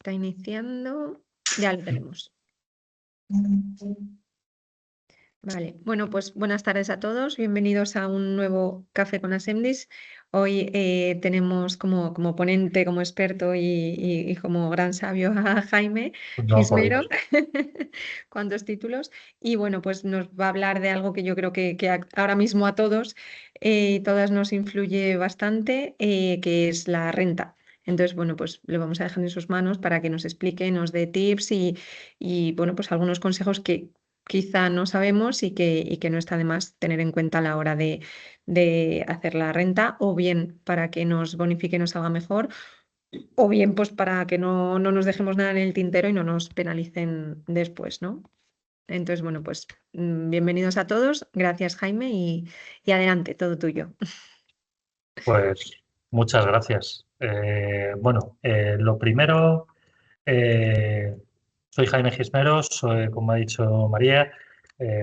Está iniciando. Ya lo tenemos. Vale, bueno, pues buenas tardes a todos. Bienvenidos a un nuevo Café con Assemblies. Hoy tenemos como ponente, como experto y como gran sabio a Jaime No, por Gismero. Dios. ¿Cuántos títulos? Y bueno, pues nos va a hablar de algo que yo creo que ahora mismo a todos y todas nos influye bastante, que es la renta. Entonces, bueno, pues lo vamos a dejar en sus manos para que nos explique, nos dé tips y bueno, pues algunos consejos que quizá no sabemos y que no está de más tener en cuenta a la hora de hacer la renta, o bien para que nos bonifique y nos salga mejor, o bien pues para que no nos dejemos nada en el tintero y no nos penalicen después, ¿no? Entonces, bueno, pues bienvenidos a todos. Gracias, Jaime, y adelante, todo tuyo. Pues muchas gracias. Bueno, lo primero, soy Jaime Gismeros, soy, como ha dicho María,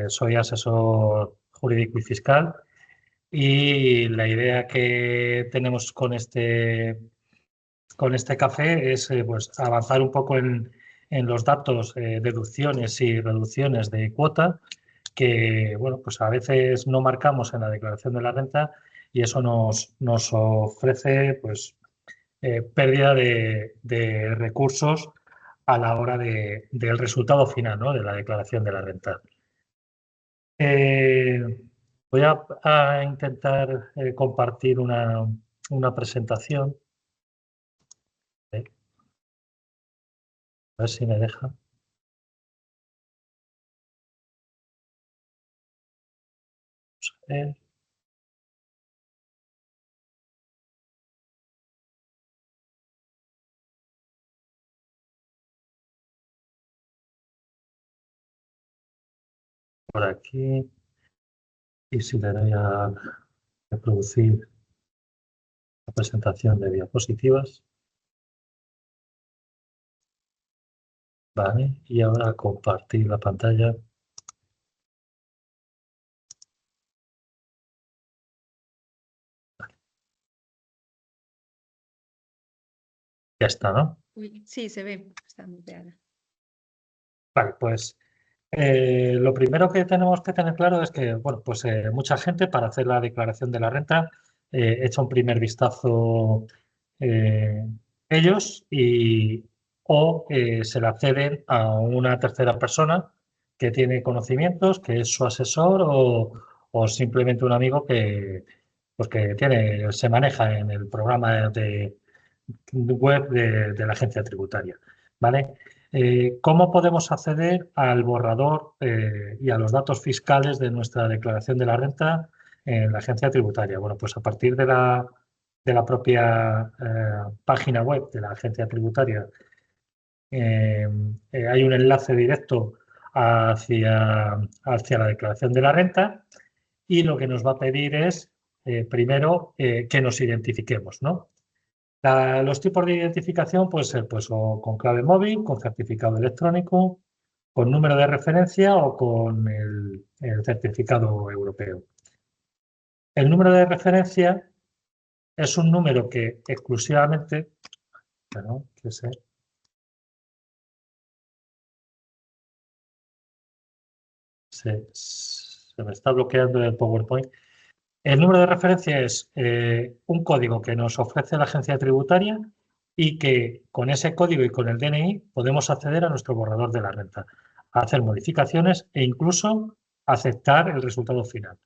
soy asesor jurídico y fiscal y la idea que tenemos con este café es pues, avanzar un poco en los datos, deducciones y reducciones de cuota que bueno, pues a veces no marcamos en la declaración de la renta y eso nos ofrece pues, pérdida de recursos a la hora del resultado final, ¿no? De la declaración de la renta. Eh, voy a intentar compartir una presentación. A ver si me deja. Vamos a ver. Por aquí y si le doy a reproducir la presentación de diapositivas. Vale, y ahora compartir la pantalla. Ya está, ¿no? Uy, sí, se ve, está muteada. Vale, pues lo primero que tenemos que tener claro es que, bueno, pues mucha gente para hacer la declaración de la renta echa un primer vistazo eh, ellos o se la ceden a una tercera persona que tiene conocimientos, que es su asesor o simplemente un amigo que, pues que se maneja en el programa de web de la agencia tributaria. ¿Vale? ¿Cómo podemos acceder al borrador y a los datos fiscales de nuestra declaración de la renta en la agencia tributaria? Bueno, pues a partir de la propia página web de la agencia tributaria hay un enlace directo hacia la declaración de la renta y lo que nos va a pedir es, primero, que nos identifiquemos, ¿no? Los tipos de identificación pueden ser pues, o con clave móvil, con certificado electrónico, con número de referencia o con el certificado europeo. El número de referencia es un número que exclusivamente, bueno, se me está bloqueando el PowerPoint. El número de referencia es un código que nos ofrece la agencia tributaria y que con ese código y con el DNI podemos acceder a nuestro borrador de la renta, hacer modificaciones e incluso aceptar el resultado final.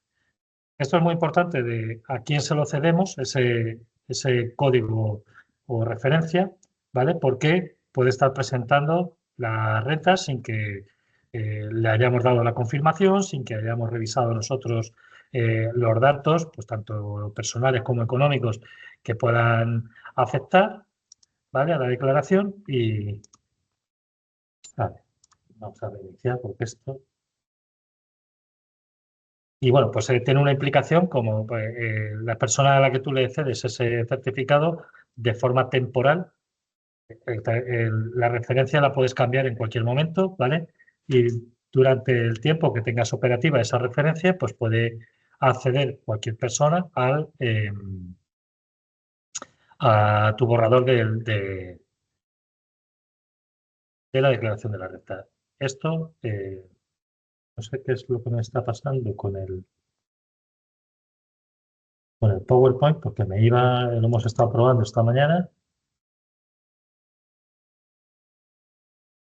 Esto es muy importante de a quién se lo cedemos, ese código o referencia, ¿vale? Porque puede estar presentando la renta sin que le hayamos dado la confirmación, sin que hayamos revisado nosotros los datos, pues tanto personales como económicos, que puedan afectar, ¿vale? A la declaración y, vale, vamos a reiniciar porque esto. Y bueno, pues tiene una implicación como pues, la persona a la que tú le cedes ese certificado de forma temporal, la referencia la puedes cambiar en cualquier momento, ¿vale? Y durante el tiempo que tengas operativa esa referencia, pues puede acceder cualquier persona a tu borrador de la declaración de la renta. Esto, no sé qué es lo que me está pasando con el PowerPoint, porque lo hemos estado probando esta mañana,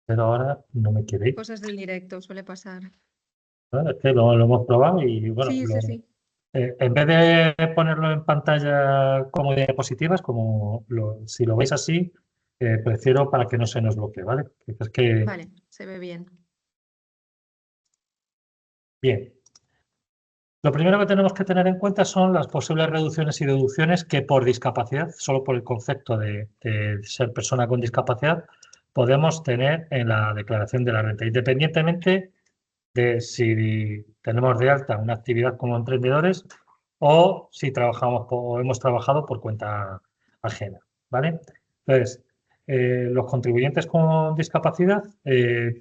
pero ahora no me quiere ir. Cosas del directo, suele pasar. ¿Vale? Es que lo hemos probado y bueno, Sí, sí, sí. en vez de ponerlo en pantalla como diapositivas, si lo veis así, prefiero para que no se nos bloquee, ¿vale? Es que, Vale, se ve bien. bien. Lo primero que tenemos que tener en cuenta son las posibles reducciones y deducciones que por discapacidad, solo por el concepto de ser persona con discapacidad, podemos tener en la declaración de la renta, independientemente de si tenemos de alta una actividad como emprendedores o si o hemos trabajado por cuenta ajena, ¿vale? Entonces, los contribuyentes con discapacidad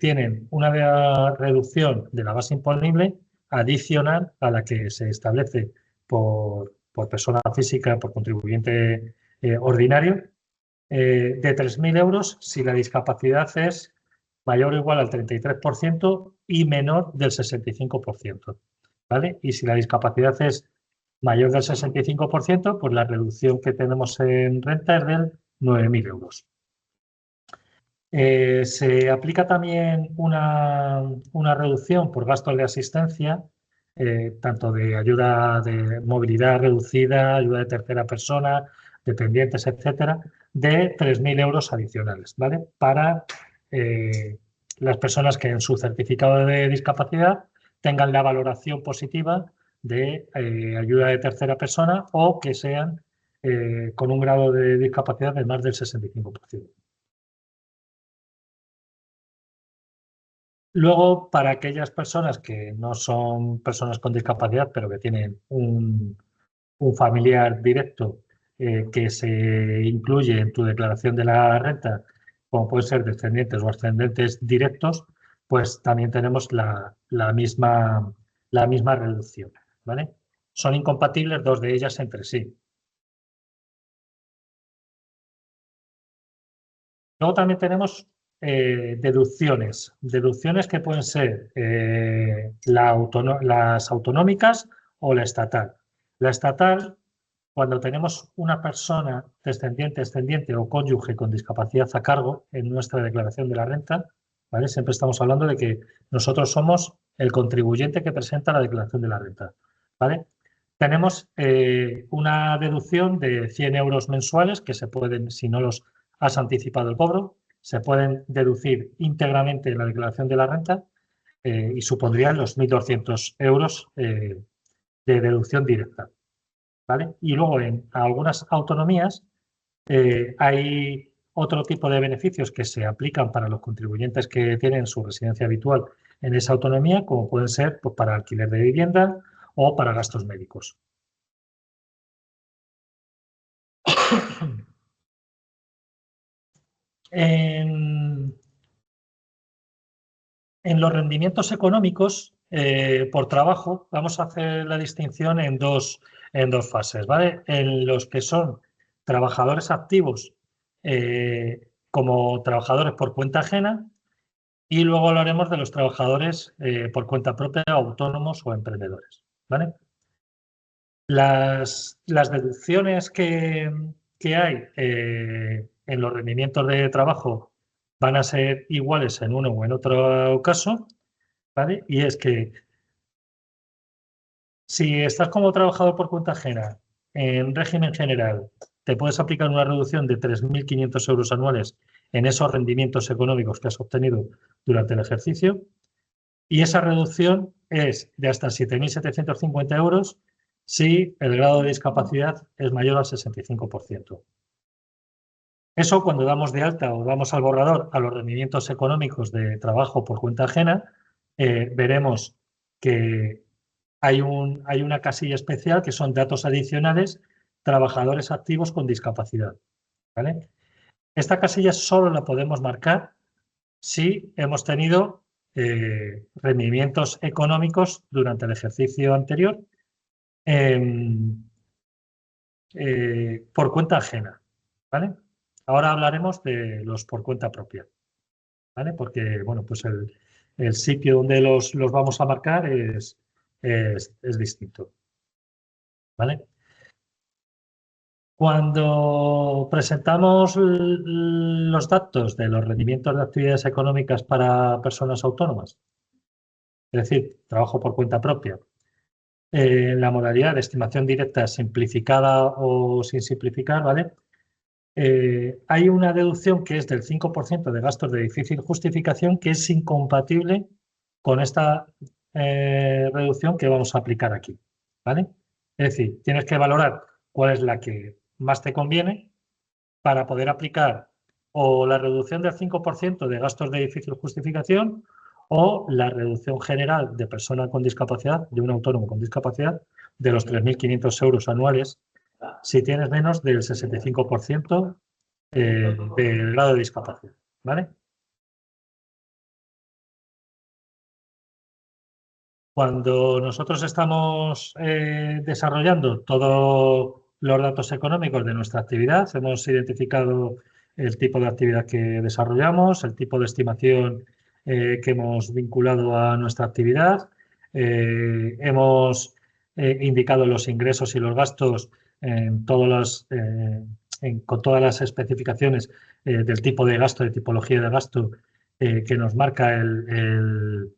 tienen una reducción de la base imponible adicional a la que se establece por persona física, por contribuyente ordinario, de 3.000 euros si la discapacidad es mayor o igual al 33% y menor del 65%, ¿vale? Y si la discapacidad es mayor del 65%, pues la reducción que tenemos en renta es del 9.000 euros. Se aplica también una reducción por gastos de asistencia, tanto de ayuda de movilidad reducida, ayuda de tercera persona, dependientes, etcétera, de 3.000 euros adicionales, ¿vale? Para las personas que en su certificado de discapacidad tengan la valoración positiva de ayuda de tercera persona o que sean con un grado de discapacidad de más del 65%. Luego, para aquellas personas que no son personas con discapacidad, pero que tienen un familiar directo que se incluye en tu declaración de la renta, como pueden ser descendientes o ascendentes directos, pues también tenemos la misma reducción, ¿vale? Son incompatibles dos de ellas entre sí. Luego también tenemos deducciones que pueden ser las autonómicas o la estatal. La estatal, cuando tenemos una persona descendiente, ascendiente o cónyuge con discapacidad a cargo en nuestra declaración de la renta, ¿vale? Siempre estamos hablando de que nosotros somos el contribuyente que presenta la declaración de la renta, ¿vale? Tenemos una deducción de 100 euros mensuales que se pueden, si no los has anticipado el cobro, se pueden deducir íntegramente en la declaración de la renta y supondrían los 1.200 euros de deducción directa, ¿vale? Y luego en algunas autonomías hay otro tipo de beneficios que se aplican para los contribuyentes que tienen su residencia habitual en esa autonomía, como pueden ser pues, para alquiler de vivienda o para gastos médicos. En, en los rendimientos económicos por trabajo vamos a hacer la distinción en dos fases, ¿vale? En los que son trabajadores activos como trabajadores por cuenta ajena y luego hablaremos de los trabajadores por cuenta propia, autónomos o emprendedores, ¿vale? Las deducciones que hay en los rendimientos de trabajo van a ser iguales en uno o en otro caso, ¿vale? Y es que si estás como trabajador por cuenta ajena en régimen general, te puedes aplicar una reducción de 3.500 euros anuales en esos rendimientos económicos que has obtenido durante el ejercicio. Y esa reducción es de hasta 7.750 euros si el grado de discapacidad es mayor al 65%. Eso cuando damos de alta o damos al borrador a los rendimientos económicos de trabajo por cuenta ajena, veremos que hay una casilla especial que son datos adicionales, trabajadores activos con discapacidad, ¿vale? Esta casilla solo la podemos marcar si hemos tenido rendimientos económicos durante el ejercicio anterior por cuenta ajena, ¿vale? Ahora hablaremos de los por cuenta propia. ¿vale? Porque, bueno, pues el sitio donde los vamos a marcar es distinto, ¿vale? Cuando presentamos los datos de los rendimientos de actividades económicas para personas autónomas, es decir, trabajo por cuenta propia, la modalidad de estimación directa simplificada o sin simplificar, ¿vale? Hay una deducción que es del 5% de gastos de difícil justificación que es incompatible con esta reducción que vamos a aplicar aquí, ¿vale? Es decir, tienes que valorar cuál es la que más te conviene para poder aplicar o la reducción del 5% de gastos de difícil justificación o la reducción general de persona con discapacidad, de un autónomo con discapacidad, de los 3.500 euros anuales si tienes menos del 65% del grado de discapacidad, ¿vale? Cuando nosotros estamos desarrollando todos los datos económicos de nuestra actividad, hemos identificado el tipo de actividad que desarrollamos, el tipo de estimación que hemos vinculado a nuestra actividad, hemos indicado los ingresos y los gastos con todas las especificaciones del tipo de gasto, de tipología de gasto que nos marca el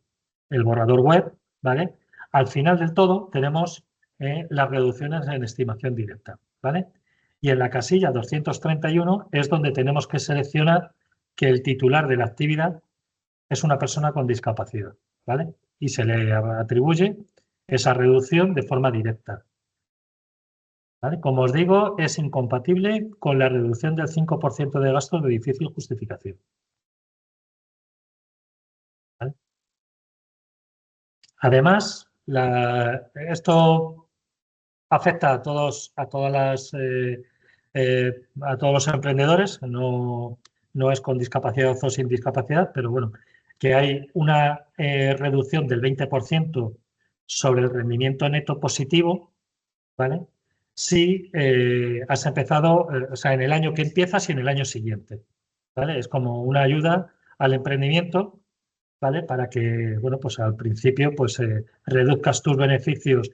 borrador web, ¿vale? Al final del todo tenemos las reducciones en estimación directa, ¿vale? Y en la casilla 231 es donde tenemos que seleccionar que el titular de la actividad es una persona con discapacidad, ¿vale? Y se le atribuye esa reducción de forma directa, ¿vale? Como os digo, es incompatible con la reducción del 5% de gastos de difícil justificación, ¿vale? Además, esto afecta a a todos los emprendedores, no es con discapacidad o sin discapacidad, pero bueno, que hay una reducción del 20% sobre el rendimiento neto positivo, ¿vale? Si has empezado, o sea, en el año que empiezas y en el año siguiente, ¿vale? Es como una ayuda al emprendimiento, ¿vale? Para que, bueno, pues al principio, pues reduzcas tus beneficios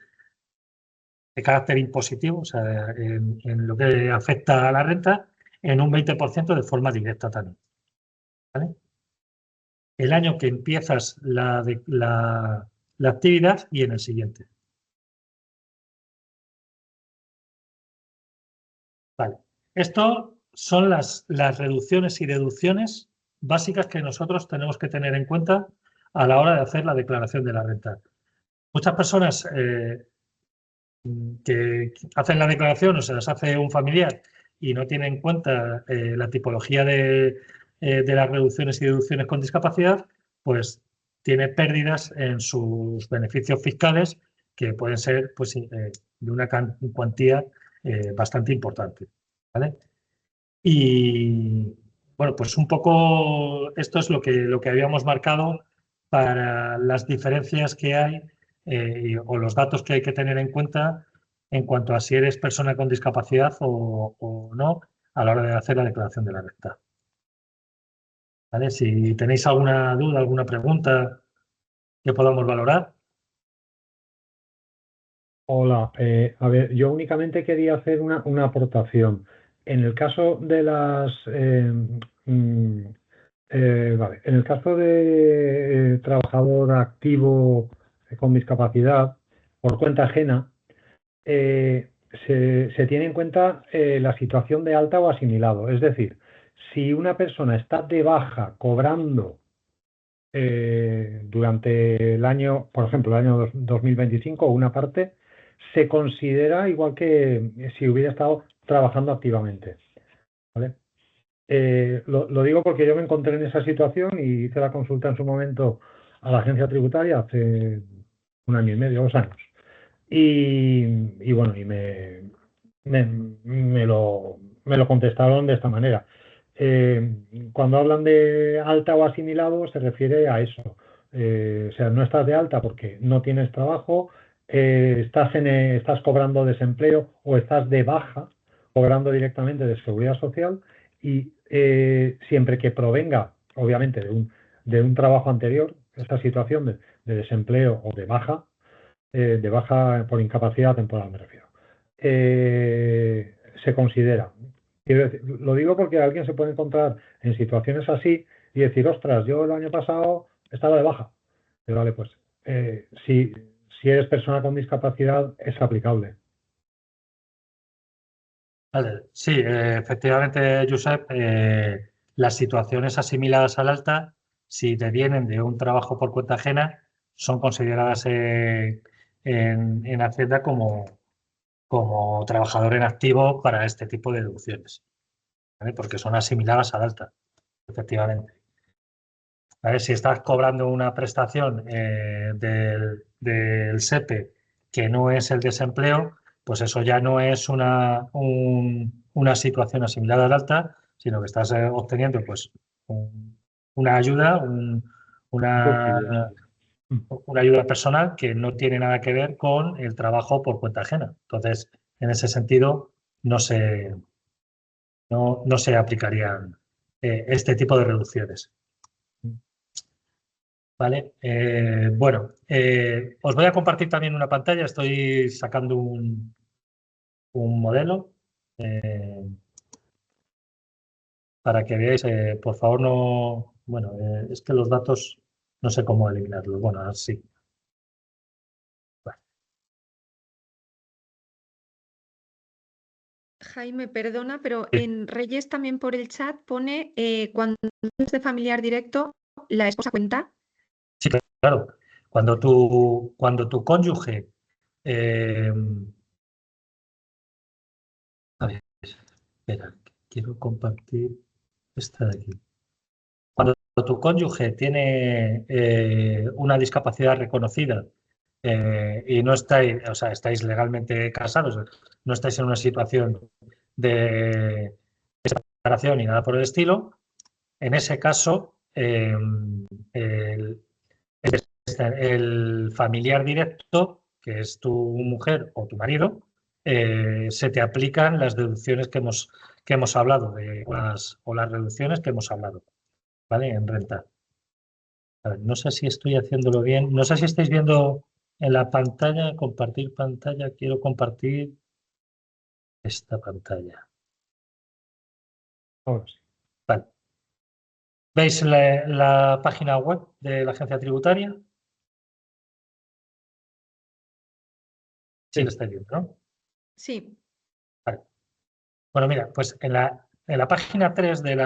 de carácter impositivo, o sea, en lo que afecta a la renta, en un 20% de forma directa también, ¿vale? El año que empiezas la actividad y en el siguiente. Vale. Esto son las reducciones y deducciones básicas que nosotros tenemos que tener en cuenta a la hora de hacer la declaración de la renta. Muchas personas que hacen la declaración o se las hace un familiar y no tienen en cuenta la tipología de las reducciones y deducciones con discapacidad, pues tiene pérdidas en sus beneficios fiscales que pueden ser pues, de una cuantía bastante importante, ¿vale? Y bueno, pues un poco esto es lo que habíamos marcado para las diferencias que hay o los datos que hay que tener en cuenta en cuanto a si eres persona con discapacidad o no a la hora de hacer la declaración de la renta. ¿Vale? Si tenéis alguna duda, alguna pregunta que podamos valorar. Hola, a ver, yo únicamente quería hacer una aportación. En el caso de mm, vale, en el caso de trabajador activo con discapacidad por cuenta ajena, eh, se tiene en cuenta la situación de alta o asimilado. Es decir, si una persona está de baja cobrando durante el año, por ejemplo, el año 2025, una parte, se considera igual que si hubiera estado trabajando activamente, ¿vale? Lo digo porque yo me encontré en esa situación y hice la consulta en su momento a la agencia tributaria hace un año y medio, 2 años. Y bueno, me, me lo contestaron de esta manera. Cuando hablan de alta o asimilado, se refiere a eso. O sea, no estás de alta porque no tienes trabajo, estás cobrando desempleo o estás de baja, cobrando directamente de seguridad social y siempre que provenga obviamente, de un trabajo anterior, esta situación de desempleo o de baja por incapacidad temporal, me refiero, se considera. Quiero decir, lo digo porque alguien se puede encontrar en situaciones así y decir, ostras, yo el año pasado estaba de baja. Pero vale, pues si eres persona con discapacidad, es aplicable. Vale, sí, efectivamente, Josep, las situaciones asimiladas al alta, si devienen de un trabajo por cuenta ajena, son consideradas en Hacienda como trabajador en activo para este tipo de deducciones, ¿vale? Porque son asimiladas al alta, efectivamente. ¿Vale? Si estás cobrando una prestación del SEPE que no es el desempleo, pues eso ya no es una situación asimilada al alta, sino que estás obteniendo pues una ayuda, una, una ayuda personal que no tiene nada que ver con el trabajo por cuenta ajena. Entonces, en ese sentido, no se aplicarían este tipo de reducciones. Vale, bueno, os voy a compartir también una pantalla. Estoy sacando un modelo para que veáis. Por favor, no. Bueno, es que los datos no sé cómo eliminarlos. Bueno, así. Vale. Jaime, perdona, pero en Reyes también por el chat pone cuando es de familiar directo, la esposa cuenta. Sí, claro. Cuando tu cónyuge. A ver, espera, quiero compartir esta de aquí. Cuando tu cónyuge tiene una discapacidad reconocida y no estáis, o sea, estáis legalmente casados, no estáis en una situación de separación ni nada por el estilo, en ese caso el, el familiar directo, que es tu mujer o tu marido, se te aplican las deducciones que hemos hablado, o las reducciones que hemos hablado, ¿vale? En renta. A ver, no sé si estoy haciéndolo bien. No sé si estáis viendo en la pantalla, compartir pantalla. Quiero compartir esta pantalla. Ahora sí. Vale. ¿Veis la página web de la agencia tributaria? Sí, la estáis viendo, ¿no? Sí. Vale. Bueno, mira, pues en la página 3 de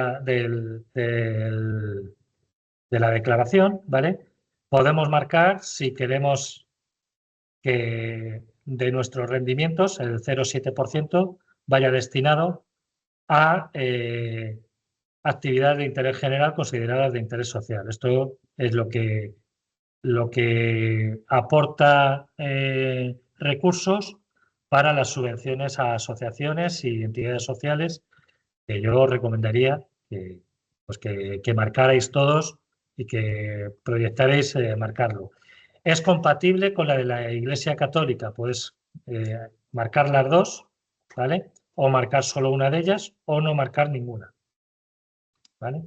la declaración, ¿vale? Podemos marcar si queremos que de nuestros rendimientos el 0,7% vaya destinado a actividades de interés general consideradas de interés social. Esto es lo que aporta recursos para las subvenciones a asociaciones y entidades sociales, que yo recomendaría pues que marcarais todos y que proyectarais marcarlo. Es compatible con la de la Iglesia Católica, puedes marcar las dos, ¿vale? O marcar solo una de ellas o no marcar ninguna, ¿vale?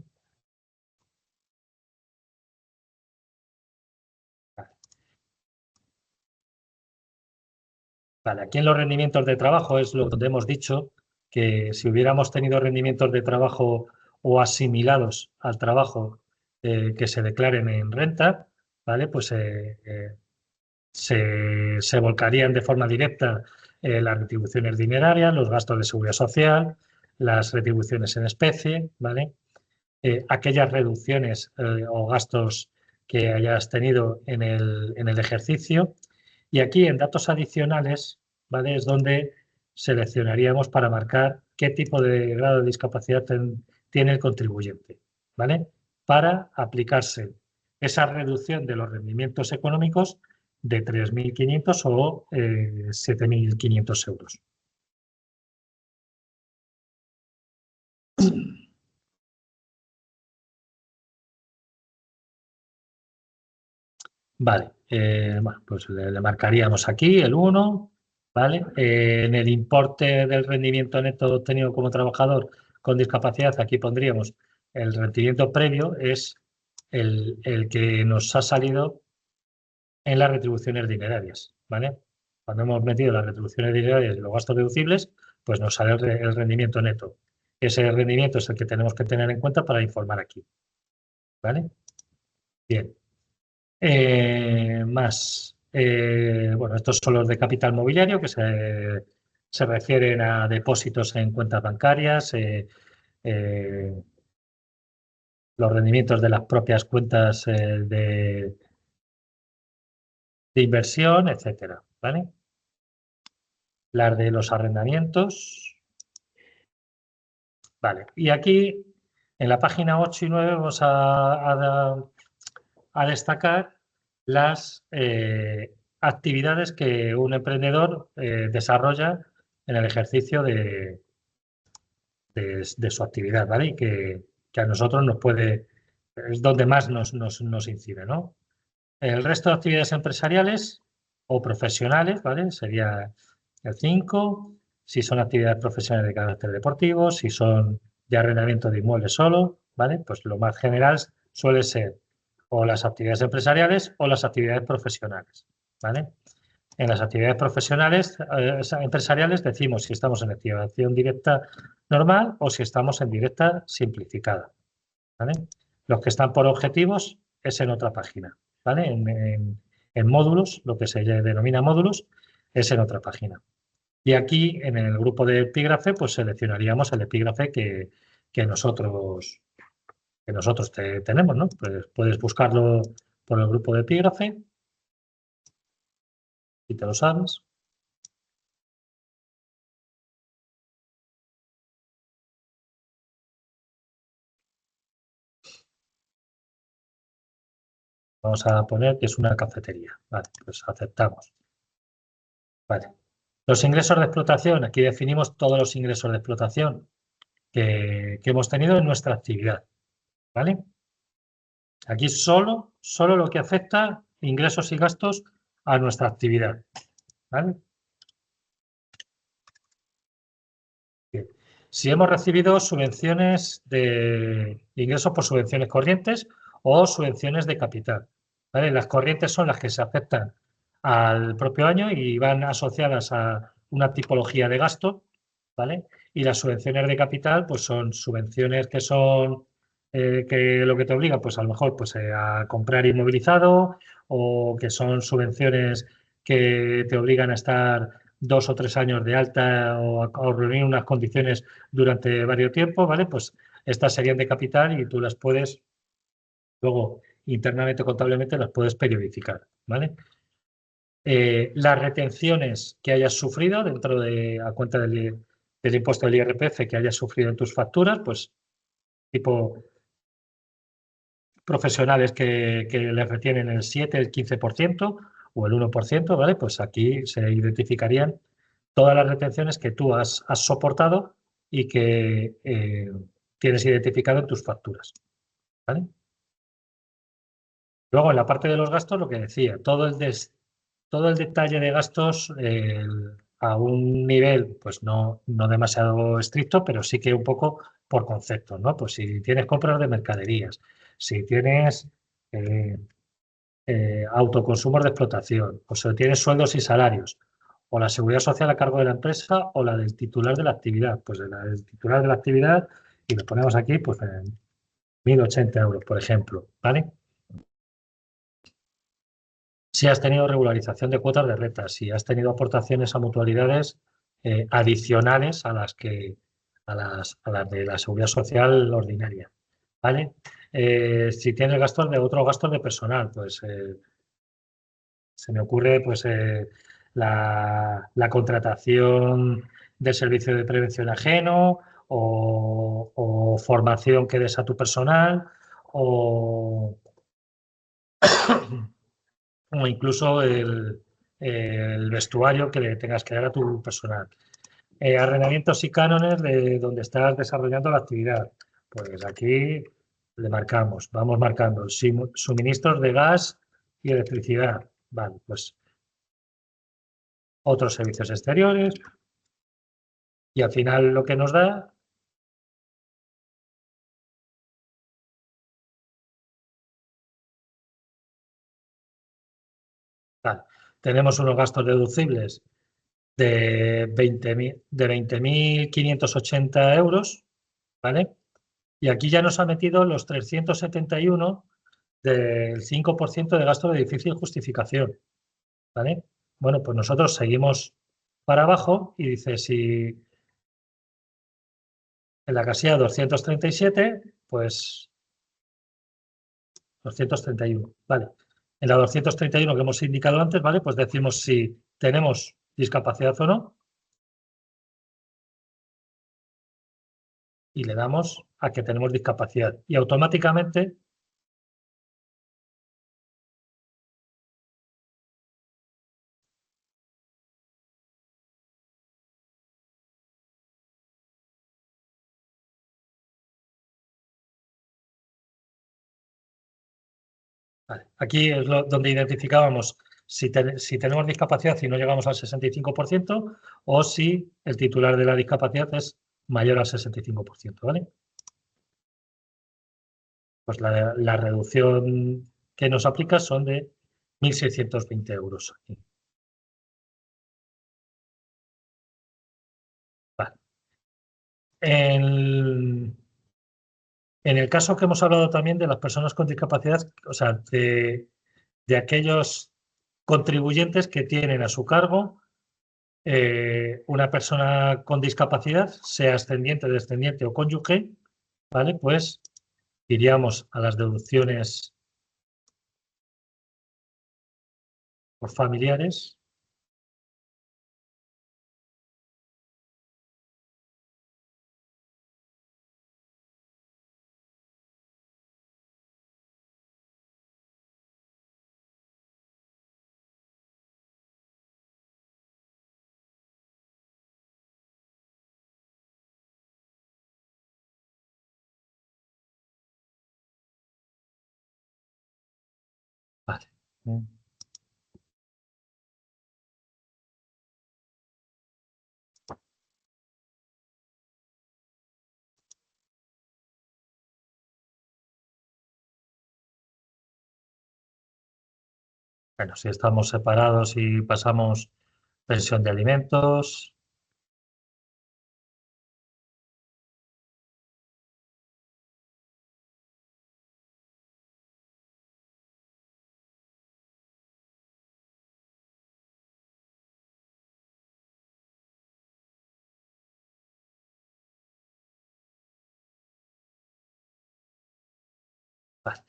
Vale, aquí en los rendimientos de trabajo es lo que hemos dicho, que si hubiéramos tenido rendimientos de trabajo o asimilados al trabajo que se declaren en renta, ¿vale? Pues se volcarían de forma directa las retribuciones dinerarias, los gastos de seguridad social, las retribuciones en especie, ¿vale? Aquellas reducciones o gastos que hayas tenido en el ejercicio. Y aquí en datos adicionales, ¿vale? Es donde seleccionaríamos para marcar qué tipo de grado de discapacidad tiene el contribuyente, ¿vale? Para aplicarse esa reducción de los rendimientos económicos de 3.500 o 7.500 euros. Vale, bueno, pues le marcaríamos aquí el 1, ¿vale? En el importe del rendimiento neto obtenido como trabajador con discapacidad, aquí pondríamos el rendimiento previo es el que nos ha salido en las retribuciones dinerarias, ¿vale? Cuando hemos metido las retribuciones dinerarias y los gastos deducibles, pues nos sale el rendimiento neto. Ese rendimiento es el que tenemos que tener en cuenta para informar aquí, ¿vale? Bien. Bueno, estos son los de capital mobiliario que se refieren a depósitos en cuentas bancarias, los rendimientos de las propias cuentas de inversión, etcétera, ¿vale? Las de los arrendamientos. Vale, y aquí en la página 8 y 9 vamos a destacar las actividades que un emprendedor desarrolla en el ejercicio de su actividad, ¿vale? Y que a nosotros nos puede, es donde más nos incide, ¿no? El resto de actividades empresariales o profesionales, ¿vale? Sería el 5, si son actividades profesionales de carácter deportivo, si son de arrendamiento de inmuebles solo, ¿vale? Pues lo más general suele ser o las actividades empresariales o las actividades profesionales, ¿vale? En las actividades profesionales, empresariales, decimos si estamos en activación directa normal o si estamos en directa simplificada, ¿vale? Los que están por objetivos es en otra página, ¿vale? En módulos, lo que se denomina módulos, es en otra página. Y aquí, en el grupo de epígrafe, pues seleccionaríamos el epígrafe que nosotros tenemos, ¿no? Pues puedes buscarlo por el grupo de epígrafe, si te lo sabes. Vamos a poner que es una cafetería. Vale, pues aceptamos. Vale. Los ingresos de explotación. Aquí definimos todos los ingresos de explotación que hemos tenido en nuestra actividad. ¿Vale? Aquí solo lo que afecta ingresos y gastos a nuestra actividad. ¿Vale? Bien. Si hemos recibido subvenciones de ingresos por subvenciones corrientes o subvenciones de capital. ¿Vale? Las corrientes son las que se afectan al propio año y van asociadas a una tipología de gasto, ¿vale? Y las subvenciones de capital, pues son subvenciones que son que lo que te obliga, pues a lo mejor pues, a comprar inmovilizado o que son subvenciones que te obligan a estar 2 o 3 años de alta o reunir unas condiciones durante varios tiempos, ¿vale? Pues estas serían de capital y tú las puedes luego internamente contablemente las puedes periodificar, ¿vale? Las retenciones que hayas sufrido dentro de a cuenta del impuesto del IRPF que hayas sufrido en tus facturas, pues tipo profesionales que les retienen el 7, el 15% o el 1%, ¿vale? Pues aquí se identificarían todas las retenciones que tú has soportado y que tienes identificado en tus facturas, ¿vale? Luego, en la parte de los gastos, lo que decía, todo el detalle de gastos a un nivel, pues no demasiado estricto, pero sí que un poco por concepto, ¿no? Pues si tienes compras de mercaderías, si tienes autoconsumos de explotación, o si tienes sueldos y salarios, o la seguridad social a cargo de la empresa o la del titular de la actividad, pues de la del titular de la actividad, y lo ponemos aquí, pues en 1.080 euros, por ejemplo, ¿vale? Si has tenido regularización de cuotas de renta, si has tenido aportaciones a mutualidades adicionales a las de la seguridad social ordinaria, ¿vale? Si tienes gastos de otros gastos de personal, pues se me ocurre pues la contratación del servicio de prevención ajeno o formación que des a tu personal o o incluso el vestuario que le tengas que dar a tu personal. Arrendamientos y cánones de donde estás desarrollando la actividad. Pues aquí le marcamos, vamos marcando suministros de gas y electricidad. Vale, pues otros servicios exteriores. Y al final lo que nos da tenemos unos gastos deducibles de 20.580 euros, ¿vale? Y aquí ya nos ha metido los 371 del 5% de gasto de difícil justificación, ¿vale? Bueno, pues nosotros seguimos para abajo y dice si en la casilla 237, pues 231, ¿vale? En la 231 que hemos indicado antes, ¿vale? Pues decimos si tenemos discapacidad o no y le damos a que tenemos discapacidad y automáticamente vale, aquí es donde identificábamos si tenemos discapacidad y no llegamos al 65% o si el titular de la discapacidad es mayor al 65%, ¿vale? Pues la reducción que nos aplica son de 1.620 euros. Vale. En el caso que hemos hablado también de las personas con discapacidad, o sea, de aquellos contribuyentes que tienen a su cargo una persona con discapacidad, sea ascendiente, descendiente o cónyuge, ¿vale? Pues iríamos a las deducciones por familiares. Vale. Bueno, si estamos separados y pasamos pensión de alimentos. Vale.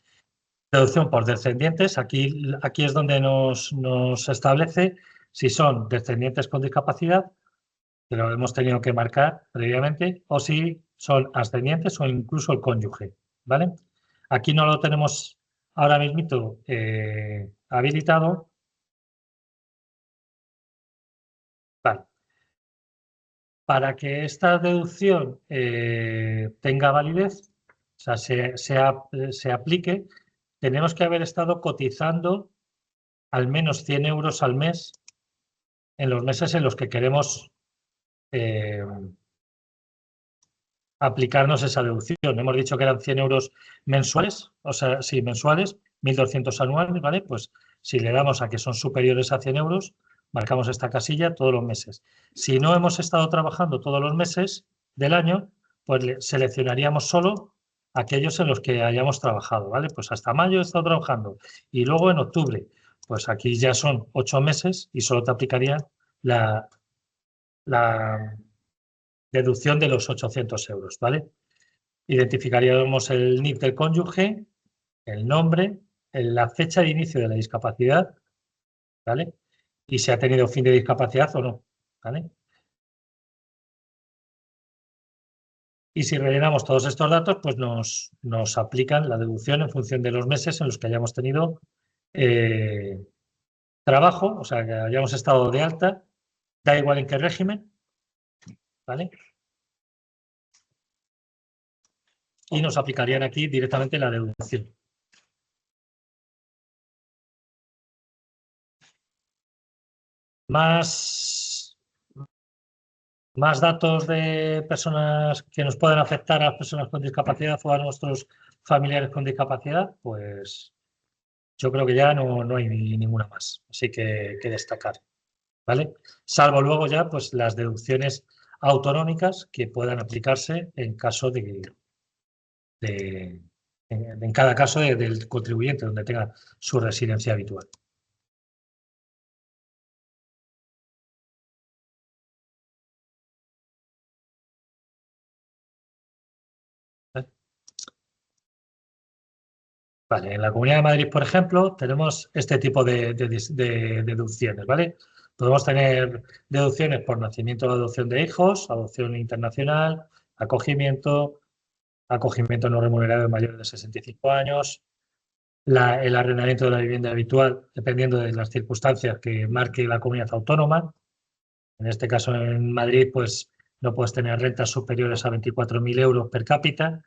Deducción por descendientes. Aquí es donde nos establece si son descendientes con discapacidad, que lo hemos tenido que marcar previamente, o si son ascendientes o incluso el cónyuge, ¿vale? Aquí no lo tenemos ahora mismo habilitado. Vale. Para que esta deducción tenga validez, o sea, se aplique, tenemos que haber estado cotizando al menos 100 euros al mes en los meses en los que queremos aplicarnos esa deducción. Hemos dicho que eran 100 euros mensuales, o sea, sí, mensuales, 1.200 anuales, ¿vale? Pues si le damos a que son superiores a 100 euros, marcamos esta casilla todos los meses. Si no hemos estado trabajando todos los meses del año, pues seleccionaríamos solo aquellos en los que hayamos trabajado, ¿vale? Pues hasta mayo he estado trabajando y luego en octubre, pues aquí ya son 8 meses y solo te aplicaría la deducción de los 800 euros, ¿vale? Identificaríamos el NIF del cónyuge, el nombre, la fecha de inicio de la discapacidad, ¿vale? Y si ha tenido fin de discapacidad o no, ¿vale? Y si rellenamos todos estos datos, pues nos aplican la deducción en función de los meses en los que hayamos tenido trabajo, o sea, que hayamos estado de alta, da igual en qué régimen, ¿vale? Y nos aplicarían aquí directamente la deducción. Más datos de personas que nos puedan afectar a las personas con discapacidad o a nuestros familiares con discapacidad, pues yo creo que ya no hay ninguna más, así que destacar, ¿vale? Salvo luego ya pues las deducciones autonómicas que puedan aplicarse en caso en cada caso del contribuyente donde tenga su residencia habitual. Vale, en la Comunidad de Madrid, por ejemplo, tenemos este tipo de deducciones, ¿vale? Podemos tener deducciones por nacimiento o adopción de hijos, adopción internacional, acogimiento no remunerado de mayores de 65 años, el arrendamiento de la vivienda habitual, dependiendo de las circunstancias que marque la comunidad autónoma. En este caso, en Madrid, pues no puedes tener rentas superiores a 24.000 euros per cápita.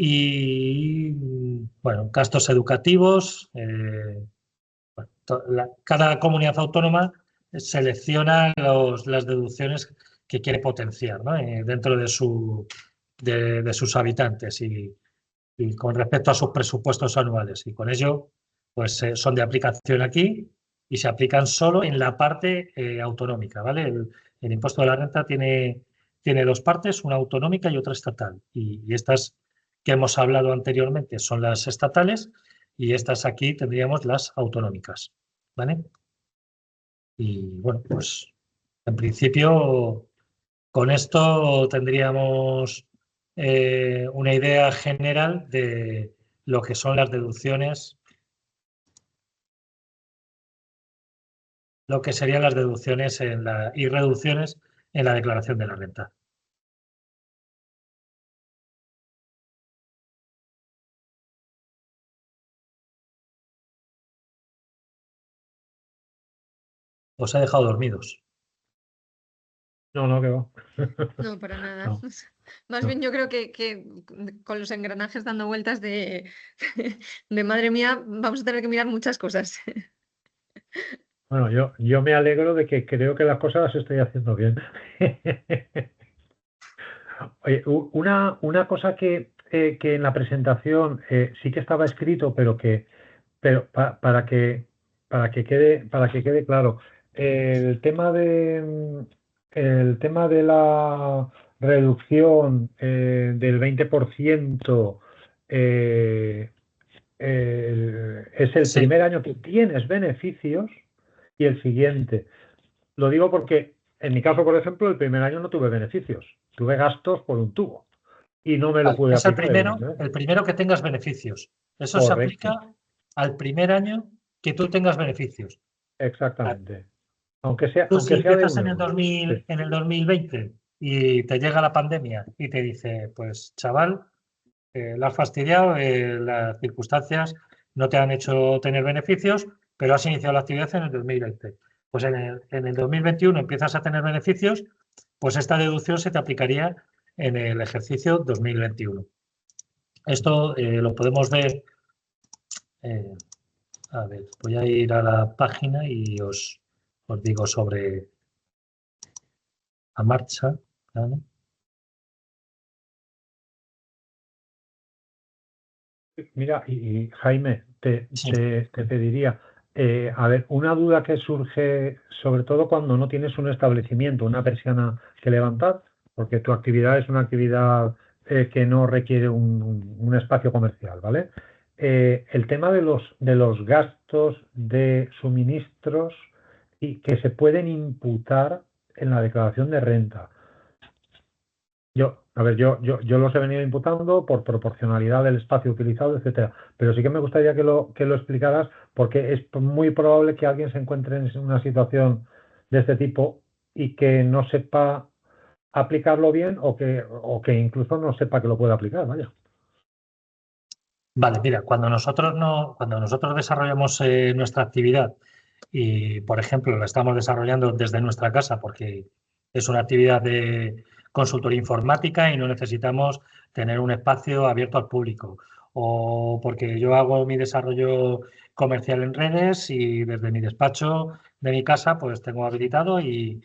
Y, bueno, gastos educativos. Cada comunidad autónoma selecciona las deducciones que quiere potenciar, ¿no? Dentro de sus habitantes y con respecto a sus presupuestos anuales. Y con ello, pues son de aplicación aquí y se aplican solo en la parte autonómica, ¿vale? El impuesto de la renta tiene dos partes, una autonómica y otra estatal. Y estas que hemos hablado anteriormente son las estatales y estas aquí tendríamos las autonómicas, ¿vale? Y bueno, pues en principio con esto tendríamos una idea general de lo que son las deducciones, lo que serían las deducciones y reducciones en la declaración de la renta. Os he dejado dormidos. No, que va. No, para nada. No, Más no. bien yo creo que con los engranajes dando vueltas de madre mía, vamos a tener que mirar muchas cosas. Bueno, yo me alegro de que creo que las cosas las estoy haciendo bien. Oye, una cosa que en la presentación sí que estaba escrito, pero para que quede claro, el tema de la reducción del 20% es el Sí, primer año que tienes beneficios y el siguiente. Lo digo porque en mi caso, por ejemplo, el primer año no tuve beneficios, tuve gastos por un tubo y no me lo vale. pude Es aplicar, evidentemente. el primero que tengas beneficios. Eso se Correcto, aplica al primer año que tú tengas beneficios. exactamente. Tú si Aunque sea de empiezas 1 euro. Sí, en el 2020 y te llega la pandemia y te dice, pues chaval, la has fastidiado, las circunstancias no te han hecho tener beneficios, pero has iniciado la actividad en el 2020. Pues en el 2021 empiezas a tener beneficios, pues esta deducción se te aplicaría en el ejercicio 2021. Esto lo podemos ver, eh, a ver, voy a ir a la página y os digo sobre la marcha, ¿vale? mira, y Jaime, te Sí. pediría, a ver, una duda que surge sobre todo cuando no tienes un establecimiento, una persiana que levantar, porque tu actividad es una actividad que no requiere un espacio comercial, ¿vale? El tema de los gastos de suministros y que se pueden imputar en la declaración de renta. Yo los he venido imputando por proporcionalidad del espacio utilizado, etcétera. Pero sí que me gustaría que lo explicaras porque es muy probable que alguien se encuentre en una situación de este tipo y que no sepa aplicarlo bien o que incluso no sepa que lo puede aplicar, vaya. Vale, mira, cuando nosotros desarrollamos nuestra actividad y, por ejemplo, la estamos desarrollando desde nuestra casa porque es una actividad de consultoría informática y no necesitamos tener un espacio abierto al público, o porque yo hago mi desarrollo comercial en redes y desde mi despacho de mi casa pues tengo habilitado y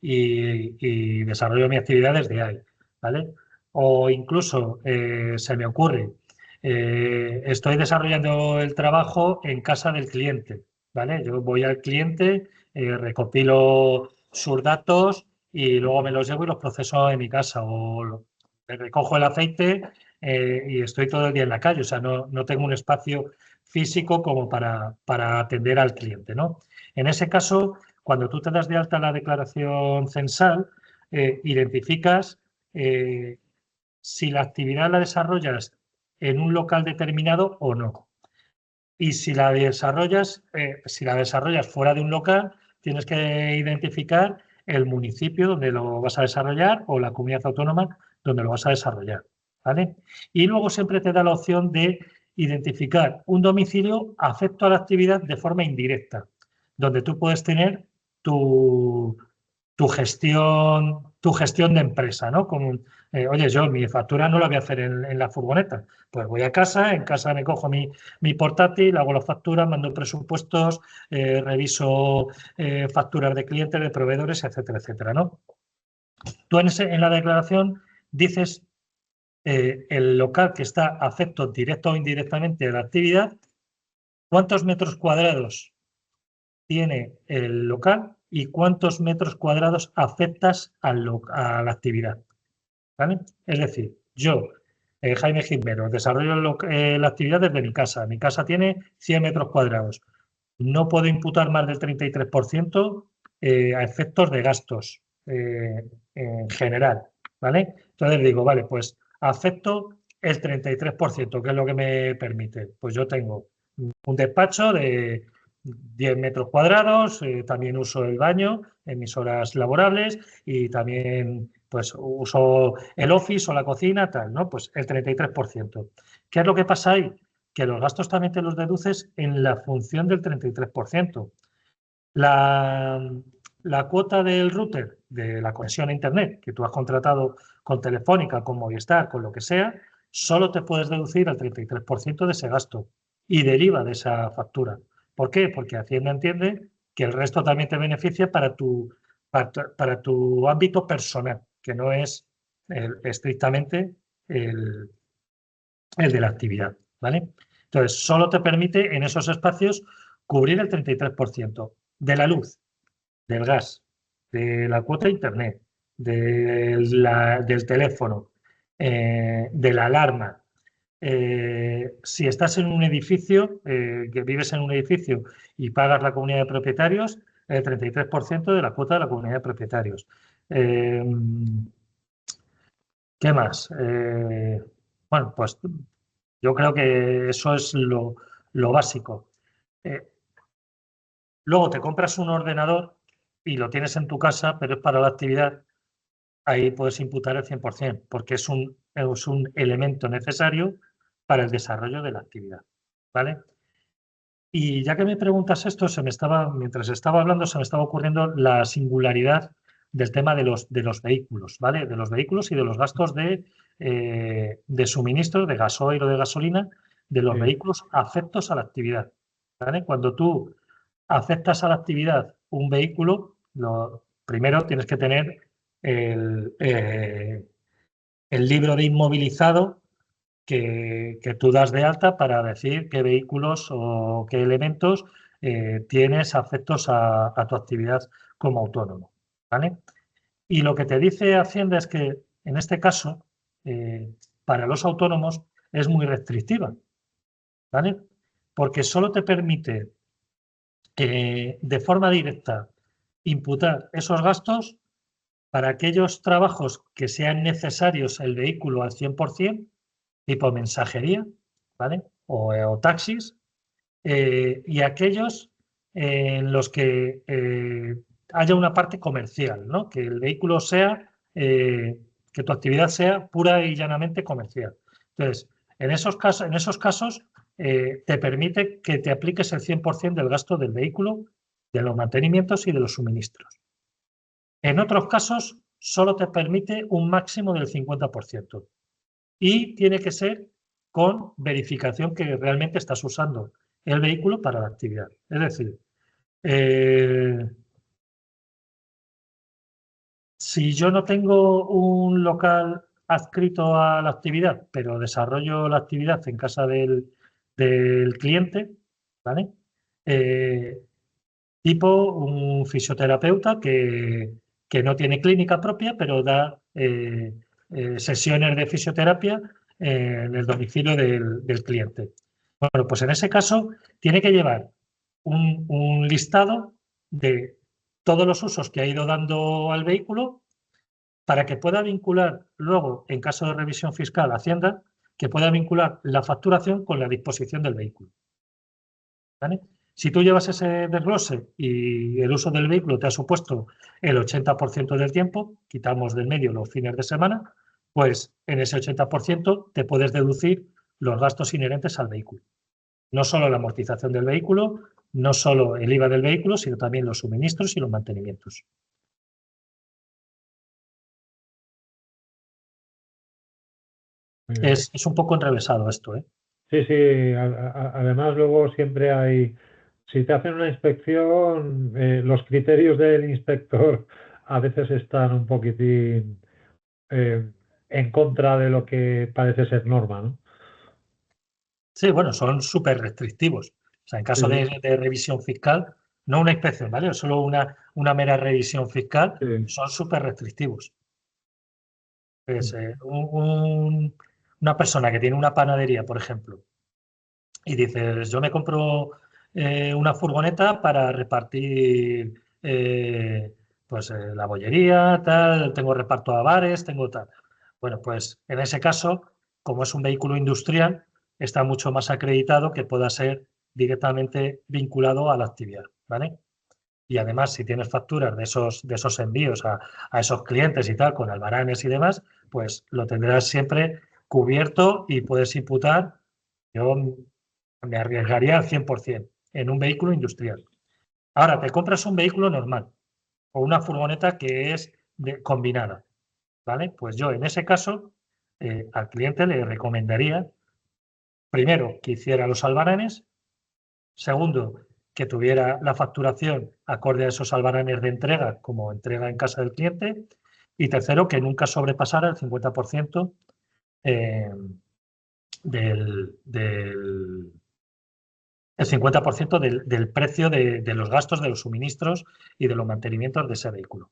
desarrollo mi actividad desde ahí, ¿vale? O incluso se me ocurre Estoy desarrollando el trabajo en casa del cliente, ¿vale? Yo voy al cliente, recopilo sus datos y luego me los llevo y los proceso en mi casa o recojo el aceite y estoy todo el día en la calle, o sea, no tengo un espacio físico como para atender al cliente, ¿no? En ese caso, cuando tú te das de alta la declaración censal, identificas si la actividad la desarrollas en un local determinado o no. Y si la desarrollas fuera de un local, tienes que identificar el municipio donde lo vas a desarrollar o la comunidad autónoma donde lo vas a desarrollar, ¿vale? Y luego siempre te da la opción de identificar un domicilio afecto a la actividad de forma indirecta, donde tú puedes tener tu, tu gestión de empresa, ¿no? Como, oye, yo mi factura no la voy a hacer en la furgoneta, pues voy a casa, en casa me cojo mi portátil, hago las facturas, mando presupuestos, reviso facturas de clientes, de proveedores, etcétera, etcétera, ¿no? Tú en la declaración dices el local que está afecto directo o indirectamente a la actividad, cuántos metros cuadrados tiene el local y cuántos metros cuadrados afectas a la actividad, ¿vale? Es decir, yo, Jaime Jimeno, desarrollo la actividad desde mi casa. Mi casa tiene 100 metros cuadrados. No puedo imputar más del 33% a efectos de gastos en general, ¿vale? Entonces digo, vale, pues afecto el 33%, que es lo que me permite. Pues yo tengo un despacho de 10 metros cuadrados, también uso el baño en mis horas laborables y también pues uso el office o la cocina, tal, ¿no? Pues el 33%. ¿Qué es lo que pasa ahí? Que los gastos también te los deduces en la función del 33%. La, la cuota del router, de la conexión a Internet, que tú has contratado con Telefónica, con Movistar, con lo que sea, solo te puedes deducir el 33% de ese gasto y deriva de esa factura. ¿Por qué? Porque Hacienda entiende que el resto también te beneficia para tu ámbito personal, que no es estrictamente el, el de la actividad, ¿vale? Entonces, solo te permite en esos espacios cubrir el 33% de la luz, del gas, de la cuota de internet, del teléfono, de la alarma. Si estás en un edificio, que vives en un edificio y pagas la comunidad de propietarios, el 33% de la cuota de la comunidad de propietarios. ¿Qué más? Bueno, pues yo creo que eso es lo básico. Luego te compras un ordenador y lo tienes en tu casa, pero es para la actividad. Ahí puedes imputar el 100%, porque es un elemento necesario para el desarrollo de la actividad, ¿vale? Y ya que me preguntas esto, mientras estaba hablando, se me estaba ocurriendo la singularidad del tema de los vehículos, ¿vale? De los vehículos y de los gastos de suministro de gasoil o de gasolina de los vehículos afectos a la actividad, ¿vale? Cuando tú afectas a la actividad un vehículo, primero tienes que tener el libro de inmovilizado que tú das de alta para decir qué vehículos o qué elementos tienes afectos a tu actividad como autónomo, ¿vale? Y lo que te dice Hacienda es que en este caso, para los autónomos es muy restrictiva, ¿vale? Porque solo te permite de forma directa imputar esos gastos para aquellos trabajos que sean necesarios el vehículo al 100%, tipo mensajería, ¿vale? O taxis, y aquellos en los que haya una parte comercial, ¿no? Que el vehículo sea, que tu actividad sea pura y llanamente comercial. Entonces, en esos casos te permite que te apliques el 100% del gasto del vehículo, de los mantenimientos y de los suministros. En otros casos, solo te permite un máximo del 50%. Y tiene que ser con verificación que realmente estás usando el vehículo para la actividad. Es decir, si yo no tengo un local adscrito a la actividad, pero desarrollo la actividad en casa del cliente, ¿vale? Tipo un fisioterapeuta que no tiene clínica propia, pero da sesiones de fisioterapia en el domicilio del cliente. Bueno, pues en ese caso tiene que llevar un listado de todos los usos que ha ido dando al vehículo para que pueda vincular luego, en caso de revisión fiscal, Hacienda, que pueda vincular la facturación con la disposición del vehículo. ¿Vale? Si tú llevas ese desglose y el uso del vehículo te ha supuesto el 80% del tiempo, quitamos del medio los fines de semana, pues en ese 80% te puedes deducir los gastos inherentes al vehículo. No solo la amortización del vehículo, no solo el IVA del vehículo, sino también los suministros y los mantenimientos. Es un poco enrevesado esto, ¿eh? Sí, sí, además luego siempre hay, si te hacen una inspección, los criterios del inspector a veces están un poquitín en contra de lo que parece ser norma, ¿no? Sí, bueno, son súper restrictivos. O sea, en caso Sí, de revisión fiscal, no una inspección, ¿vale? Solo una mera revisión fiscal, sí. son súper restrictivos. Pues, una persona que tiene una panadería, por ejemplo, y dices, yo me compro una furgoneta para repartir la bollería, tal, tengo reparto a bares, tengo tal. Bueno, pues en ese caso, como es un vehículo industrial, está mucho más acreditado que pueda ser directamente vinculado a la actividad, ¿vale? Y además, si tienes facturas de esos envíos a esos clientes y tal, con albaranes y demás, pues lo tendrás siempre cubierto y puedes imputar. Yo me arriesgaría al 100% en un vehículo industrial. Ahora, te compras un vehículo normal o una furgoneta que es combinada, ¿vale? Pues yo en ese caso al cliente le recomendaría, primero, que hiciera los albaranes, segundo, que tuviera la facturación acorde a esos albaranes de entrega como entrega en casa del cliente y tercero, que nunca sobrepasara el 50% eh, del el 50% del precio de los gastos de los suministros y de los mantenimientos de ese vehículo.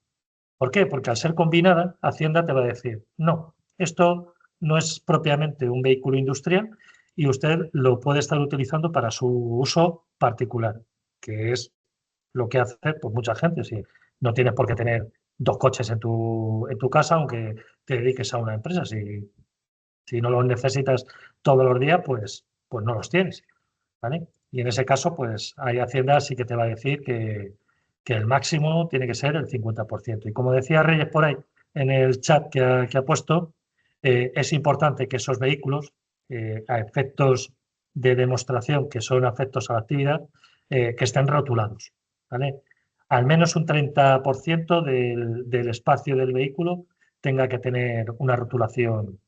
¿Por qué? Porque al ser combinada, Hacienda te va a decir, no, esto no es propiamente un vehículo industrial y usted lo puede estar utilizando para su uso particular, que es lo que hace pues, mucha gente. Si no tienes por qué tener dos coches en tu casa, aunque te dediques a una empresa. Si no los necesitas todos los días, pues no los tienes. ¿Vale? Y en ese caso, pues ahí Hacienda sí que te va a decir que el máximo tiene que ser el 50%. Y como decía Reyes por ahí en el chat que ha puesto, es importante que esos vehículos, a efectos de demostración, que son afectos a la actividad, que estén rotulados. ¿Vale? Al menos un 30% del espacio del vehículo tenga que tener una rotulación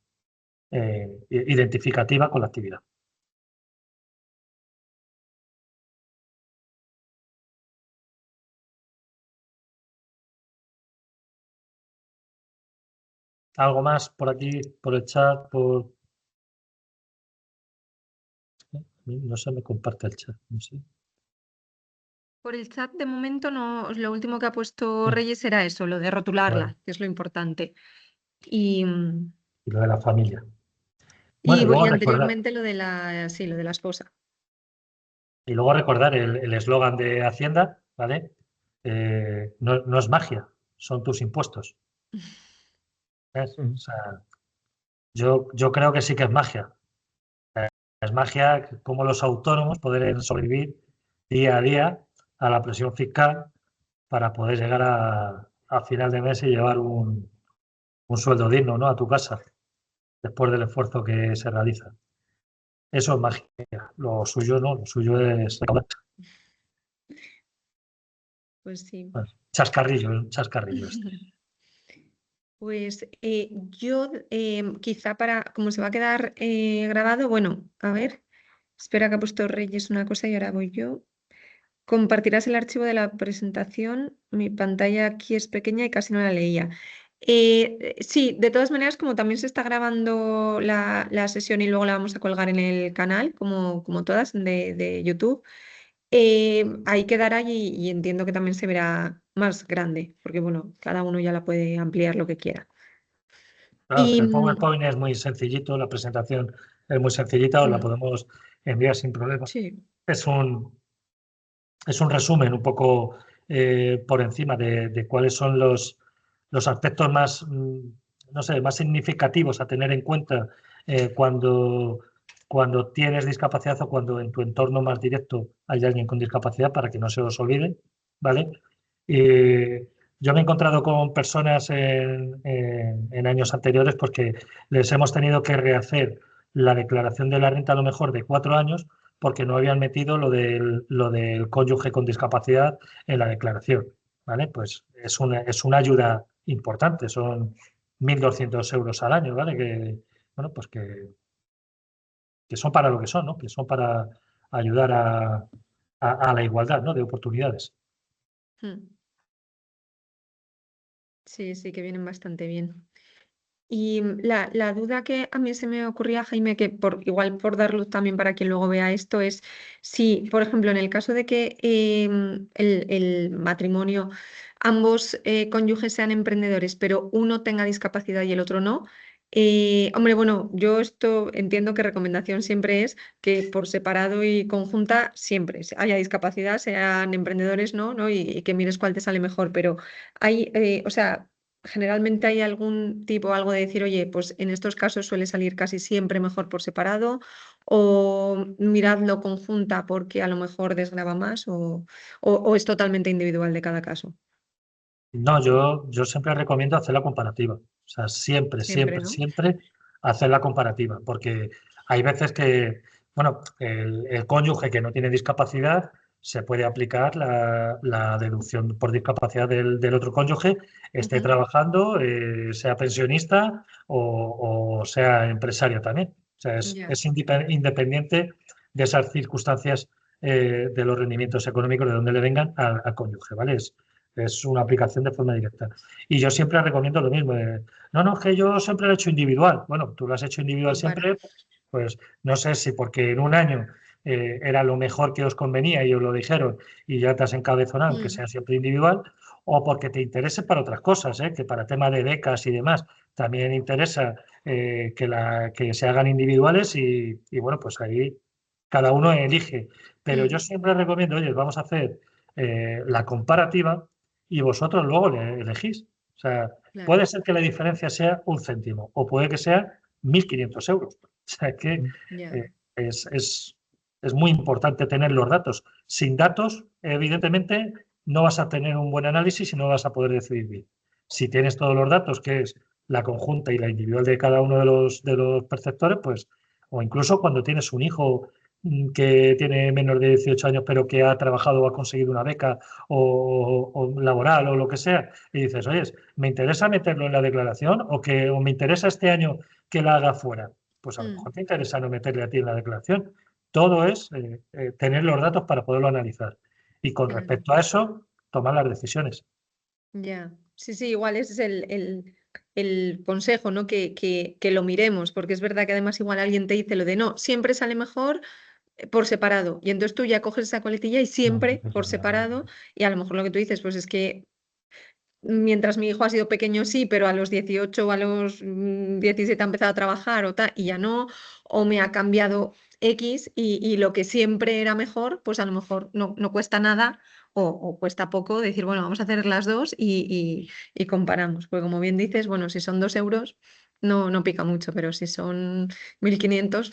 identificativa con la actividad. ¿Algo más por aquí, por el chat? No se me comparte el chat, no sé. Por el chat de momento no, lo último que ha puesto Reyes era eso, lo de rotularla, Vale. que es lo importante. Y Y lo de la familia. Bueno, y luego recordar, anteriormente lo de lo de la esposa. el eslogan de Hacienda, ¿vale? No es magia, son tus impuestos. ¿Ves? O sea, yo creo que sí que es magia. Es magia cómo los autónomos pueden sobrevivir día a día a la presión fiscal para poder llegar a final de mes y llevar un sueldo digno, ¿no? A tu casa, después del esfuerzo que se realiza. Eso es magia. Lo suyo no, lo suyo es Pues sí. chascarrillo, un chascarrillo. Pues yo quizá como se va a quedar grabado, bueno, a ver, espera que ha puesto Reyes una cosa y ahora voy yo. Compartirás el archivo de la presentación. Mi pantalla aquí es pequeña y casi no la leía. Sí, de todas maneras, como también se está grabando la sesión y luego la vamos a colgar en el canal, como todas de YouTube, ahí quedará y entiendo que también se verá más grande, porque bueno, cada uno ya la puede ampliar lo que quiera. Claro, es Y que el PowerPoint es muy sencillito, la presentación es muy sencillita, os la podemos enviar sin problema. sí, Es un resumen un poco por encima de cuáles son los aspectos más, no sé, más significativos a tener en cuenta cuando tienes discapacidad o cuando en tu entorno más directo hay alguien con discapacidad, para que no se os olvide, ¿vale? Yo me he encontrado con personas en años anteriores porque les hemos tenido que rehacer la declaración de la renta a lo mejor de 4 años porque no habían metido lo del cónyuge con discapacidad en la declaración, ¿vale? Pues es una ayuda importante, son 1.200 euros al año, ¿vale? Bueno, pues que son para lo que son, ¿no? Que son para ayudar a la igualdad, ¿no? De oportunidades. mm, sí, sí, que vienen bastante bien. Y la duda que a mí se me ocurría, Jaime, que igual por dar luz también para quien luego vea esto, es si, por ejemplo, en el caso de que el matrimonio, ambos cónyuges sean emprendedores, pero uno tenga discapacidad y el otro no. Hombre, bueno, yo esto entiendo que recomendación siempre es que por separado y conjunta siempre haya discapacidad, sean emprendedores, ¿no? Y que mires cuál te sale mejor, pero hay, o sea, generalmente hay algún tipo, algo de decir, oye, pues en estos casos suele salir casi siempre mejor por separado, o miradlo conjunta porque a lo mejor desgrava más, o es totalmente individual de cada caso. No, yo siempre recomiendo hacer la comparativa. O sea, siempre, Siempre, siempre, ¿no? siempre hacer la comparativa. Porque hay veces que, bueno, el cónyuge que no tiene discapacidad se puede aplicar la deducción por discapacidad del otro cónyuge, esté Ujú. trabajando, sea pensionista o sea empresario también. O sea, es, Ya, es independiente de esas circunstancias de los rendimientos económicos de donde le vengan al cónyuge, ¿vale? Es una aplicación de forma directa. Y yo siempre recomiendo lo mismo. No, es que yo siempre lo he hecho individual. Bueno, tú lo has hecho individual compara. siempre, pues no sé si porque en un año era lo mejor que os convenía y os lo dijeron y ya te has encabezonado que Mm, sea siempre individual, o porque te interese para otras cosas, que para tema de becas y demás también interesa que se hagan individuales y bueno, pues ahí cada uno elige. Pero yo mm, siempre recomiendo, oye, vamos a hacer la comparativa y vosotros luego le elegís. O sea, claro, puede ser que la diferencia sea un céntimo o puede que sea 1.500 euros. O sea, que ya, eh, es muy importante tener los datos. Sin datos, evidentemente, no vas a tener un buen análisis y no vas a poder decidir bien. Si tienes todos los datos, que es la conjunta y la individual de cada uno de los perceptores, pues, o incluso cuando tienes un hijo que tiene menos de 18 años, pero que ha trabajado o ha conseguido una beca o laboral o lo que sea, y dices, oye, ¿me interesa meterlo en la declaración o me interesa este año que la haga fuera? Pues a lo mm, mejor te interesa no meterle a ti en la declaración. Todo es tener los datos para poderlo analizar. Y con claro, respecto a eso, tomar las decisiones. ya. Sí, sí, igual ese es el consejo, ¿no? Que lo miremos, porque es verdad que además igual alguien te dice lo de no, siempre sale mejor por separado. Y entonces tú ya coges esa coletilla y No, siempre eso por es verdad. separado. Y a lo mejor lo que tú dices, pues es que mientras mi hijo ha sido pequeño, sí, pero a los 18 o a los 17 ha empezado a trabajar o tal, y ya no, o me ha cambiado X y lo que siempre era mejor, pues a lo mejor no cuesta nada o cuesta poco decir, bueno, vamos a hacer las dos y comparamos. Porque como bien dices, bueno, si son 2 euros, no pica mucho, pero si son 1.500,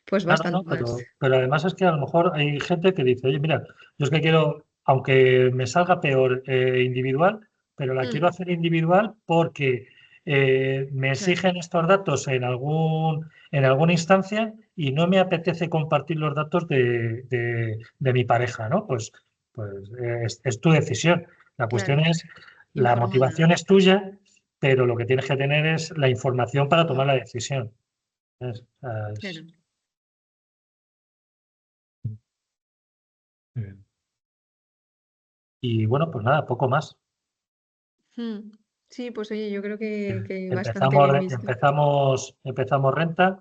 pues Claro, bastante no, más. pero además es que a lo mejor hay gente que dice, oye, mira, yo es que quiero, aunque me salga peor individual, pero la quiero Mm, hacer individual porque me claro, exigen estos datos en alguna instancia y no me apetece compartir los datos de mi pareja, ¿no? Pues es tu decisión. La cuestión claro, es, la informada. motivación es tuya, pero lo que tienes que tener es la información para tomar Mm, la decisión. O sea, claro. Muy bien. y bueno, pues nada, poco más. Mm. Sí, pues oye, yo creo que bastante bien visto. Empezamos renta.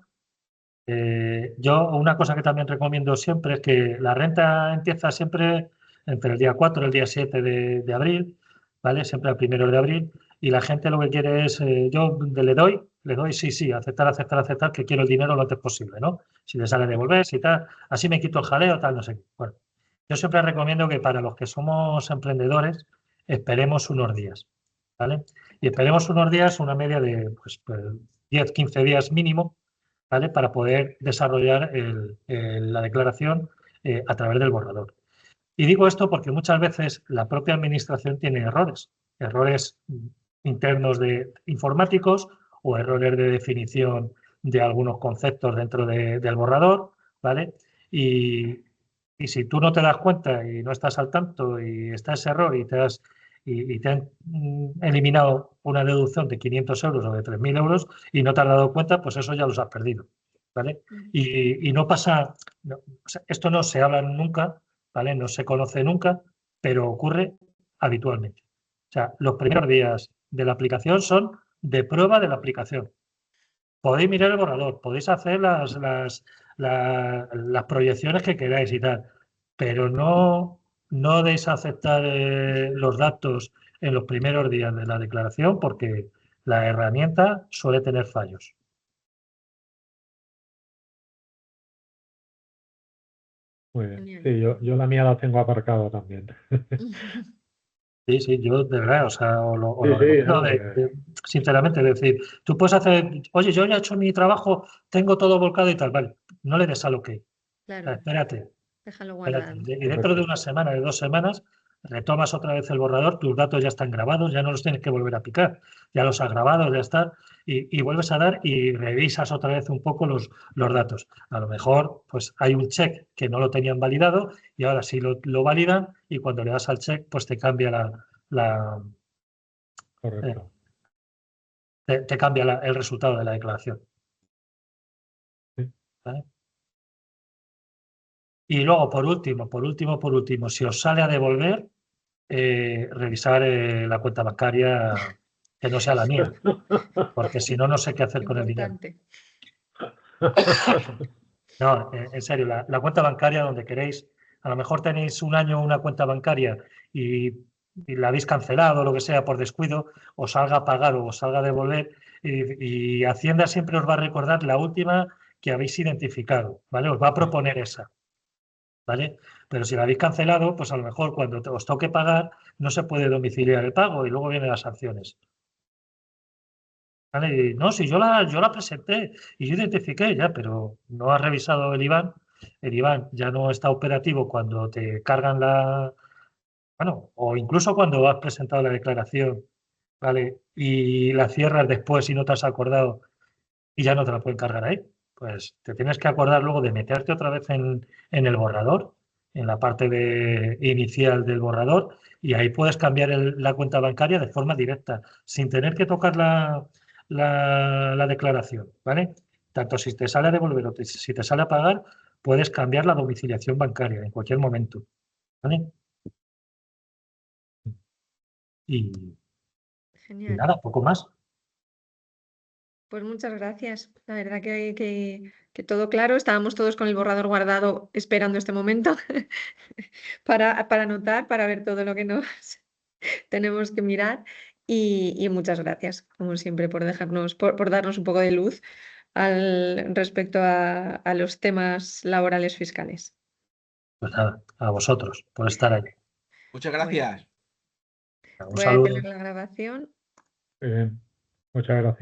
Yo una cosa que también recomiendo siempre es que la renta empieza siempre entre el día 4 y el día 7 de abril, ¿vale? Siempre al 1 de abril. Y la gente lo que quiere es, yo le doy, sí, aceptar, que quiero el dinero lo antes posible, ¿no? Si le sale devolver, si tal, así me quito el jaleo, tal, no sé qué. Bueno, yo siempre recomiendo que para los que somos emprendedores esperemos unos días, ¿vale? Y esperemos unos días, una media de pues 10, 15 días mínimo, ¿vale? Para poder desarrollar la declaración a través del borrador. Y digo esto porque muchas veces la propia administración tiene errores internos de informáticos o errores de definición de algunos conceptos dentro del borrador, ¿vale? Y si tú no te das cuenta y no estás al tanto y está ese error y te han eliminado una deducción de 500 euros o de 3.000 euros y no te has dado cuenta, pues eso ya los has perdido, ¿vale? Y no pasa, o sea, esto no se habla nunca, ¿vale? No se conoce nunca, pero ocurre habitualmente. O sea, los primeros días de la aplicación son de prueba de la aplicación. Podéis mirar el borrador, podéis hacer las proyecciones que queráis y tal, pero no deis aceptar los datos en los primeros días de la declaración porque la herramienta suele tener fallos. Muy bien. Sí, yo la mía la tengo aparcada también. Sí, yo de verdad, o sea, lo Sí, recomiendo no, sinceramente, es decir, tú puedes hacer, oye, yo ya he hecho mi trabajo, tengo todo volcado y tal, vale, no le des al OK. O sea, Claro, espérate, déjalo espérate. guardado. Y dentro de una semana, de 2 semanas, retomas otra vez el borrador, tus datos ya están grabados, ya no los tienes que volver a picar, ya los has grabado, ya está, y vuelves a dar y revisas otra vez un poco los datos. A lo mejor, pues hay un check que no lo tenían validado y ahora sí lo validan y cuando le das al check, pues te cambia correcto. te cambia el resultado de la declaración. Sí. ¿Vale? Y luego, por último, si os sale a devolver, revisar la cuenta bancaria que no sea la mía, porque si no, no sé qué hacer con el dinero. Importante. No, en serio, la cuenta bancaria donde queréis, a lo mejor tenéis un año una cuenta bancaria y la habéis cancelado o lo que sea por descuido, os salga a pagar o os salga a devolver y Hacienda siempre os va a recordar la última que habéis identificado, ¿vale? Os va a proponer esa, ¿vale? Pero si la habéis cancelado, pues a lo mejor cuando os toque pagar no se puede domiciliar el pago y luego vienen las sanciones. ¿Vale? Y, no, si yo la presenté y yo identifiqué ya, pero no has revisado el IBAN. El IBAN ya no está operativo cuando te cargan bueno, o incluso cuando has presentado la declaración, ¿vale? Y la cierras después y no te has acordado y ya no te la pueden cargar ahí. Pues te tienes que acordar luego de meterte otra vez en el borrador, en la parte inicial del borrador, y ahí puedes cambiar la cuenta bancaria de forma directa, sin tener que tocar la declaración, ¿vale? Tanto si te sale a devolver o si te sale a pagar, puedes cambiar la domiciliación bancaria en cualquier momento, ¿vale? Y Genial. nada, poco más. Pues muchas gracias. La verdad que todo claro. Estábamos todos con el borrador guardado esperando este momento para anotar, para ver todo lo que nos tenemos que mirar. Y muchas gracias, como siempre, por dejarnos, por darnos un poco de luz respecto a los temas laborales fiscales. Pues nada, a vosotros por estar ahí. Muchas Bueno, gracias. Un voy a saludo. detener la grabación. Muchas gracias.